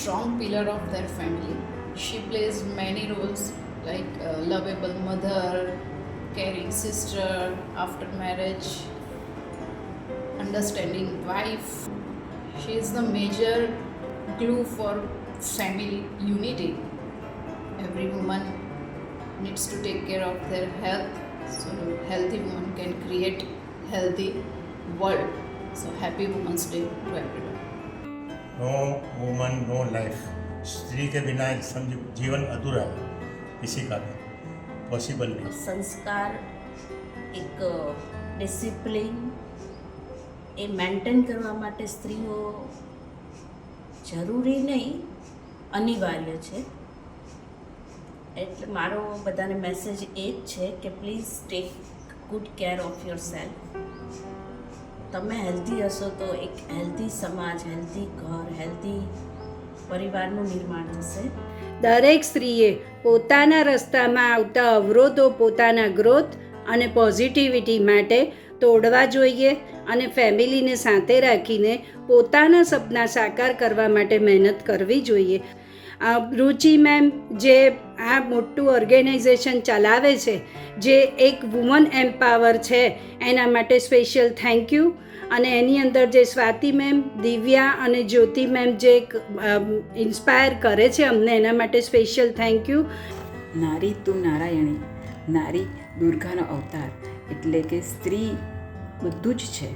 strong pillar of their family. She plays many roles like a lovable mother, caring sister after marriage, understanding wife. She is the major glue for family unity. Every woman needs to take care of their health, so healthy woman can create healthy world. So happy Women's Day to everyone. No woman no life, स्त्री के बिना जीवन अधूरा है, किसी का भी possible नहीं. સંસ્કાર, એક ડિસિપ્લિન એ મેન્ટેન કરવા માટે સ્ત્રીઓ જરૂરી નહીં, અનિવાર્ય છે. એટલે મારો બધાને મેસેજ એ જ છે કે please take good care of your self. તમે હેલ્ધી હશો તો એક હેલ્ધી સમાજ, હેલ્ધી ઘર, હેલ્ધી પરિવારનું નિર્માણ થશે. દરેક સ્ત્રીએ પોતાના રસ્તામાં આવતા અવરોધો પોતાના ગ્રોથ અને પોઝિટિવિટી માટે તોડવા જોઈએ અને ફેમિલીને સાથે રાખીને પોતાના સપના સાકાર કરવા માટે મહેનત કરવી જોઈએ. રુચિ મેમ જે આ મોટું ઓર્ગેનાઇઝેશન ચલાવે છે, જે એક વુમન એમ્પાવર છે, એના માટે સ્પેશિયલ થેન્ક યુ. અને એની અંદર જે સ્વાતિ મેમ, દિવ્યા અને જ્યોતિ મેમ જે ઇન્સ્પાયર કરે છે અમને, એના માટે સ્પેશિયલ થેન્ક યુ. નારી તું નારાયણી, નારી દુર્ગાનો અવતાર, એટલે કે સ્ત્રી બધું જ છે.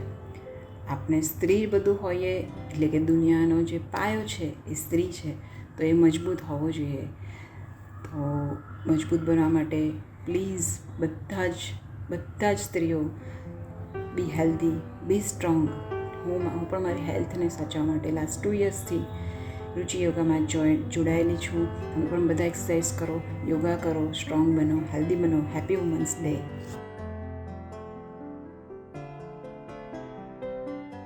આપણે સ્ત્રી બધું હોઈએ એટલે કે દુનિયાનો જે પાયો છે એ સ્ત્રી છે, તો એ મજબૂત હોવો જોઈએ. તો મજબૂત બનવા માટે પ્લીઝ બધા જ સ્ત્રીઓ બી હેલ્ધી, બી સ્ટ્રોંગ. હું પણ મારી હેલ્થને સાચવવા માટે લાસ્ટ 2 યર્સથી રુચિ યોગામાં જોડાયેલી છું. તમે પણ બધા એક્સરસાઇઝ કરો, યોગા કરો, સ્ટ્રોંગ બનો, હેલ્ધી બનો. Happy women's day.